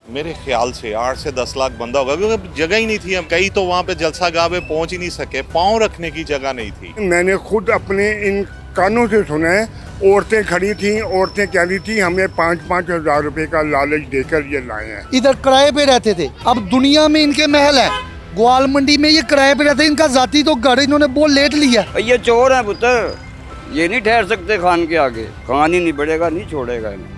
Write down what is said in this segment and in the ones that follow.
मेरे ख्याल से 8 से 10 लाख बंदा होगा, क्योंकि जगह ही नहीं थी। हम कई तो वहाँ पे जलसा गाह पे पहुँच ही नहीं सके, पाँव रखने की जगह नहीं थी। मैंने खुद अपने इन कानों से सुना है, औरतें खड़ी थी, औरतें कह रही थी हमें 5-5 हज़ार रुपए का लालच देकर ये लाए हैं। इधर किराए पे रहते थे, अब दुनिया में इनके महल है। ग्वाल मंडी में ये किराए पे रहते हैं, इनका जाती तो घर इन्होंने बहुत लेट लिया। ये चोर है पुत्र, ये नहीं ठहर सकते खान के आगे, खान ही नहीं बढ़ेगा, नहीं छोड़ेगा इन्हें।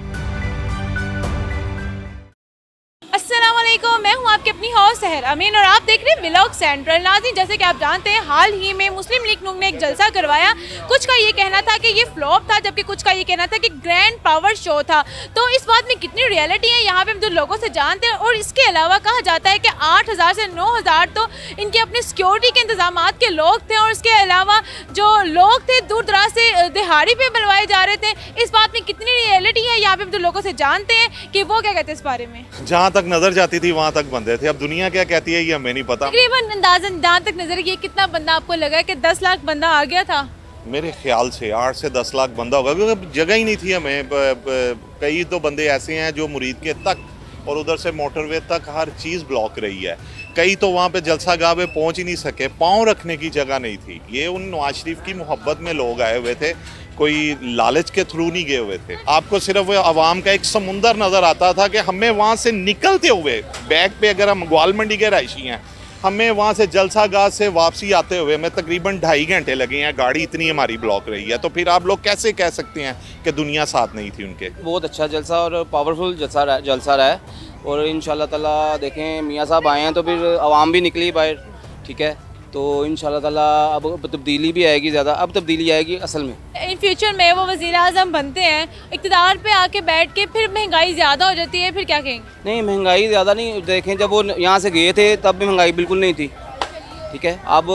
अस्सलामुअलैकुम, मैं हूं आपकी अपनी हौस सहर अमीन और आप देख रहे हैं व्लॉग सेंट्रल। नाज़रीन, जैसे कि आप जानते हैं, हाल ही में मुस्लिम लीग नून ने एक जलसा करवाया। कुछ का ये कहना था कि ये फ्लॉप था, जबकि कुछ का ये कहना था कि ग्रैंड पावर शो था। तो इस बात में कितनी रियलिटी है, यहाँ पे हम जो लोगों से जानते हैं। और इसके अलावा कहा जाता है कि 8,000 से 9,000 तो इनके अपने सिक्योरिटी के इंतजाम के लोग थे, और इसके अलावा जो लोग थे दूर दराज से दिहाड़ी पे बुलवाए जा रहे थे। इस बात में कितनी रियलिटी है, यहाँ पे हम जो लोगों से जानते हैं कि वो क्या कहते हैं इस बारे में। जहाँ तक नजर जाती थी वहाँ तक बंदे थे, अब दुनिया क्या कहती है ये हमें नहीं पता। तकरीबन अंदाजन जहाँ तक नजर, ये कितना बंदा आपको लगा कि 10 लाख बंदा आ गया था? मेरे ख्याल से 8 से 10 लाख बंदा होगा, क्योंकि जगह ही नहीं थी हमें। कई तो बंदे ऐसे हैं जो मुरीद के तक और उधर से मोटरवे तक हर चीज़ ब्लॉक रही है। कई तो वहाँ पे जलसा गाह पे पहुँच ही नहीं सके, पाँव रखने की जगह नहीं थी। ये उन नवाज शरीफ की मोहब्बत में लोग आए हुए थे, कोई लालच के थ्रू नहीं गए हुए थे। आपको सिर्फ आवाम का एक समुंदर नज़र आता था कि हमें वहाँ से निकलते हुए, बैग पे अगर हम ग्वाल मंडी के रहायशी हैं, हमें वहाँ से जलसा गाह से वापसी आते हुए हमें तकरीबन 2.5 घंटे लगे हैं। गाड़ी इतनी हमारी ब्लॉक रही है, तो फिर आप लोग कैसे कह सकते हैं कि दुनिया साथ नहीं थी उनके। बहुत अच्छा जलसा और पावरफुल जलसा रहा है। और इंशाल्लाह ताला देखें, मियाँ साहब आए हैं तो फिर आवाम भी निकली बाहर, ठीक है। तो इंशाल्लाह ताला अब तब्दीली भी आएगी, ज़्यादा अब तब्दीली आएगी असल में। इन फ्यूचर में वो वज़ीर आज़म बनते हैं, इक़्तिदार पे आके बैठ के फिर महंगाई ज़्यादा हो जाती है, फिर क्या कहेंगे? नहीं, महंगाई ज़्यादा नहीं। देखें, जब वो यहाँ से गए थे तब भी महंगाई बिल्कुल नहीं थी, ठीक है। अब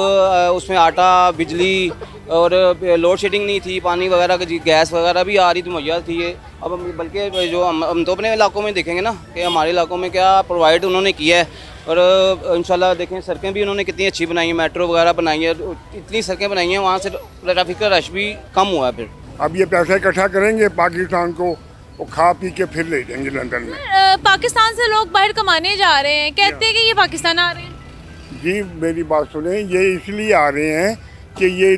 उसमें आटा, बिजली और लोड शेडिंग नहीं थी, पानी वगैरह की गैस वगैरह भी आ रही थी, मुहैया थी ये। अब बल्कि जो हम तो अपने इलाकों में देखेंगे ना कि हमारे इलाकों में क्या प्रोवाइड उन्होंने किया है। और इंशाल्लाह देखें, सड़कें भी उन्होंने कितनी अच्छी बनाई है, मेट्रो वगैरह बनाई है, इतनी सड़कें बनाई हैं, वहाँ से ट्रैफिक का रश भी कम हुआ है। फिर अब ये पैसा इकट्ठा करेंगे पाकिस्तान को, वो खा पी के फिर ले जाएंगे लंदन में। पाकिस्तान से लोग बाहर कमाने जा रहे हैं, कहते हैं कि ये पाकिस्तान आ रहे हैं। जी मेरी बात सुने, ये इसलिए आ रहे हैं कि ये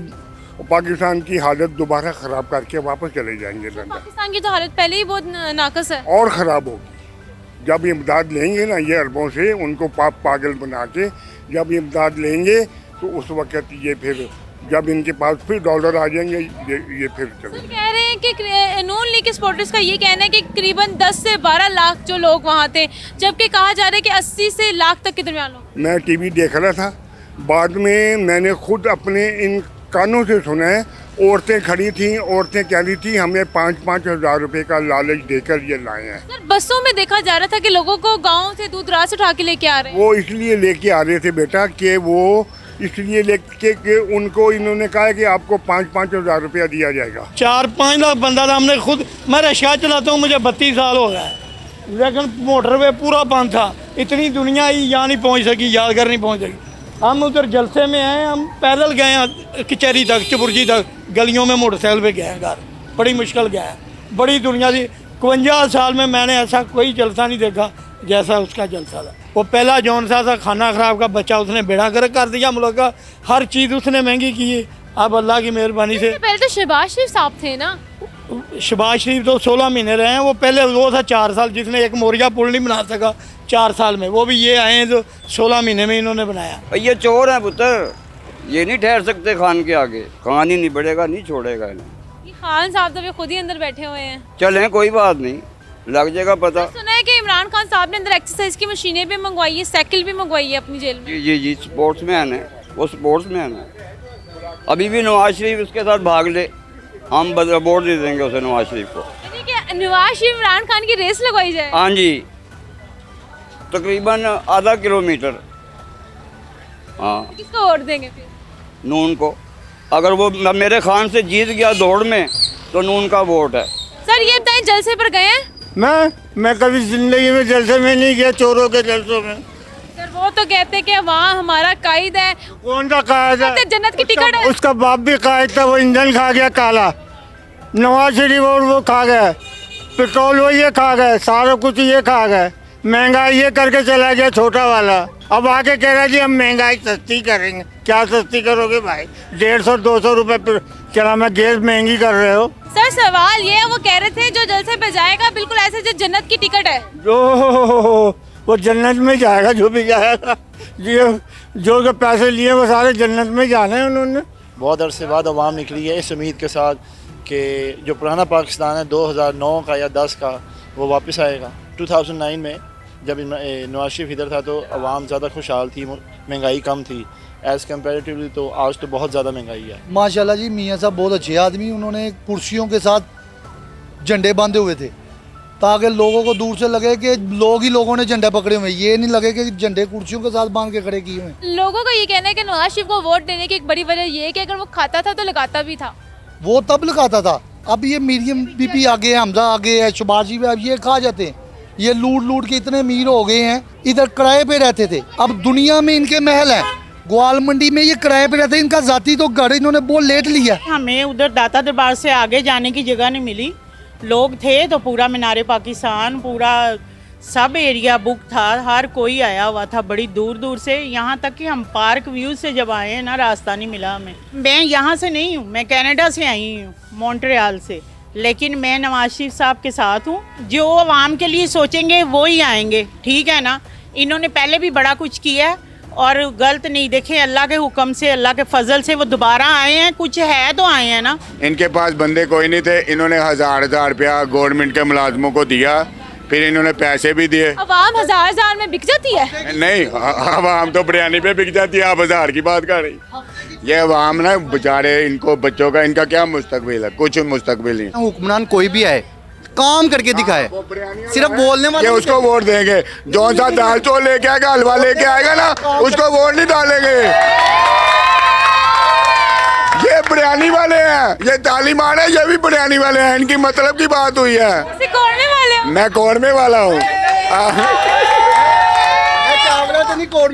पाकिस्तान की हालत दोबारा ख़राब करके वापस चले जाएंगे लंदन। पाकिस्तान की तो हालत पहले ही बहुत नाकस है और ख़राब होगी। जब ये इमदाद लेंगे ना ये अरबों से, उनको पागल बना के जब ये इमदाद लेंगे तो उस वक़्त ये फिर जब इनके पास फिर डॉलर आ जाएंगे ये फिर चलेंगे। कह रहे हैं कि नून लीग के सपोर्टर्स का ये कहना है कि करीबन 10 से 12 लाख जो लोग वहाँ थे, जबकि कहा जा रहा है कि 80 से लाख तक के दरमियान लोग। मैं टीवी देख रहा था, बाद में मैंने खुद अपने इन कानों से सुना है, औरतें खड़ी थी, औरतें कह रही थी हमें 5-5 हज़ार रुपए का लालच देकर ये लाए हैं। सर, बसों में देखा जा रहा था कि लोगों को गांव से दूर दराज से उठा के लेके आ रहे हैं। वो इसलिए लेके आ रहे थे बेटा कि वो इसलिए लेके कि उनको इन्होंने कहा है कि आपको 5-5 हज़ार रुपया दिया जाएगा। 4-5 लाख बंदा था। हमने खुद, मैं रिक्शा चलाता हूँ, मुझे 32 साल हो गया है, लेकिन मोटरवे पूरा बंद था। इतनी दुनिया ही यहाँ नहीं पहुँच सकी, यादगार नहीं पहुँच सकी। हम उधर जलसे में आए, हम पैदल गए हैं कचहरी तक, चबुर्जी तक, गलियों में मोटरसाइकिल पे गए हैं घर, बड़ी मुश्किल गया है। बड़ी दुनिया थी। 52 साल में मैंने ऐसा कोई जलसा नहीं देखा जैसा उसका जलसा था। वो पहला जौन सा था खाना खराब का बच्चा, उसने बेड़ा गर्क कर दिया मुल्क का, हर चीज़ उसने महंगी की है। अब अल्लाह की मेहरबानी से। पहले तो शहबाज शरीफ साहब थे ना। शहबाज शरीफ तो 16 महीने रहे हैं, वो पहले वो था 4 साल, जिसने एक मोरिया पुल नहीं बना सका 4 साल में, वो भी ये आए हैं जो 16 महीने में इन्होंने बनाया। ये चोर है पुत्र, ये नहीं ठहर सकते खान के आगे, खान ही नहीं बढ़ेगा, नहीं छोड़ेगा इन्हें। ये खान साहब तो भी खुद ही अंदर बैठे हुए हैं। चलें, कोई बात नहीं, लग जाएगा पता। सुना है कि इमरान खान साहब ने अंदर एक्सरसाइज की मशीनें भी मंगवाई है, साइकिल भी मंगवाई है अपनी जेल में। जी, स्पोर्ट्स मैन है वो, स्पोर्ट्स मैन है। अभी भी नवाज शरीफ उसके साथ भाग ले, हम वोट दे देंगे उसे, नवाज शरीफ को। यानी कि नवाज शरीफ इमरान खान की रेस लगवाई जाए। हाँ जी, तकरीबन आधा किलोमीटर। हाँ, किसको वोट देंगे फिर? नून को। अगर वो मेरे खान से जीत गया दौड़ में तो नून का वोट है। सर, ये बताएं, जलसे पर गए हैं? मैं कभी जिंदगी में जलसे में नहीं गया, चोरों के जलसों में। सर, वो तो कहते हैं कि वहाँ हमारा कायद है। कौन सा कायद है? जन्नत की टिकट है। उसका बाप भी कायद था, वो ईंधन खा गया काला। नवाज शरीफ और वो खा गए, पेट्रोल वो ये खा गए, सारा कुछ ये खा गए। महंगाई ये करके चला गया छोटा वाला, अब आके कह रहा है जी हम महंगाई सस्ती करेंगे। क्या सस्ती करोगे भाई, 150-200 रुपए पर चला मैं गैस महंगी कर रहे हो। सर सवाल ये है, वो कह रहे थे जो जलसे पे जाएगा बिल्कुल ऐसे जो जन्नत की टिकट है। वो जन्नत में जाएगा जो भी जाएगा, जो पैसे लिए वो सारे जन्नत में जाने हैं उन्होंने। बहुत अरसे बाद अवाम निकली है इस उम्मीद के साथ कि जो पुराना पाकिस्तान है 2009 का या 10 का वो वापस आएगा। 2009 में जब नवाज शरीफ इधर था तो अवाम ज़्यादा खुशहाल थी, महंगाई कम थी एज़ कम्पेरेटिवली, तो आज तो बहुत ज़्यादा महंगाई है। माशाल्लाह जी, मियाँ साहब बहुत अच्छे आदमी, उन्होंने कुर्सियों के साथ झंडे बांधे हुए थे ताकि लोगों को दूर से लगे कि लोगों ने झंडे पकड़े हुए, ये नहीं लगे कि झंडे कुर्सियों के साथ बांध के खड़े किए हुए। लोगों का ये कहना है कि नवाज शरीफ को वोट देने की एक बड़ी वजह ये है कि अगर वो खाता था तो लगाता भी था। वो तब लगाता था, अब ये मीडियम बीपी आ गए, हमजा आ गए है, शुबाजी भी, अब ये खा जाते हैं। ये लूट के इतने अमीर हो गए हैं, इधर किराए पे रहते थे, अब दुनिया में इनके महल हैं। ग्वाल मंडी में ये किराए पे रहते हैं, इनका जाती तो घर इन्होंने बहुत लेट लिया। हमें उधर दाता दरबार से आगे जाने की जगह नहीं मिली, लोग थे तो पूरा मीनारे पाकिस्तान, पूरा सब एरिया बुक था, हर कोई आया हुआ था बड़ी दूर दूर से। यहाँ तक कि हम पार्क व्यू से जब आए हैं ना, रास्ता नहीं मिला हमें। मैं यहाँ से नहीं हूँ, मैं कनाडा से आई हूँ, मॉन्ट्रियल से, लेकिन मैं नवाज शरीफ साहब के साथ हूँ। जो आवाम के लिए सोचेंगे वो ही आएंगे, ठीक है ना। इन्होंने पहले भी बड़ा कुछ किया और गलत नहीं देखे, अल्लाह के हुक्म से, अल्लाह के फजल से वो दोबारा आए हैं, कुछ है तो आए हैं ना। इनके पास बंदे कोई नहीं थे, इन्होंने 1000-1000 रुपया गवर्नमेंट के मुलाजमों को दिया, फिर इन्होंने पैसे भी दिए। अवाम हजार में बिक जाती है? नहीं, अवाम तो बिरयानी पे बिक जाती है, आप 1000 की बात कर रही। ये अवाम ना बेचारे, इनको बच्चों का इनका क्या मुस्तकबिल है, कुछ मुस्तकबिल नहीं। हुक्मरान कोई भी आए, काम करके दिखाए, सिर्फ बोलने वाले ये उसको वोट देंगे, जो सा दाल चौल लेके आएगा, हलवा लेके आएगा ना, उसको वोट नहीं डालेंगे। ये बिरयानी वाले हैं, ये तालीमान है, ये भी बिरयानी वाले हैं, इनकी मतलब की बात हुई है। कौरमे वाले हो? मैं कौरमे वाला हूँ।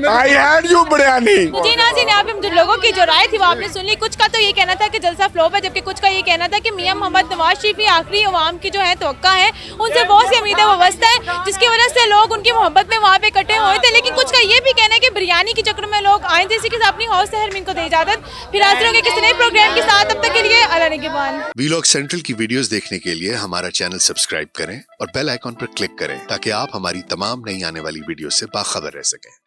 I had you biryani. जी नाज़रीन, यहाँ पे जो लोगों की जो राय थी वो आपने सुन ली। कुछ का तो ये कहना था कि जलसा फ्लॉप है, जबकि कुछ का ये कहना था कि मियां मोहम्मद नवाज शरीफ ही आखिरी अवाम की जो है तवक्का है, उनसे बहुत सी उम्मीदें वाबस्ता है, जिसकी वजह से लोग उनकी मोहब्बत में वहाँ पे इकट्ठे हुए थे। लेकिन कुछ का ये भी कहना है कि बिरयानी के चक्कर में लोग आए थे। इसी के साथ अपनी हौस से हरमीन को दे इजाजत, फिर हाजिर होंगे किसी नए प्रोग्राम के साथ। तब तक के लिए अल्लाह निगहबान। वीलॉग सेंट्रल की वीडियोस देखने के लिए हमारा चैनल सब्सक्राइब करें और बेल आइकॉन पर क्लिक करें ताकि आप हमारी तमाम नई आने वाली वीडियो से बाखबर रह सकें।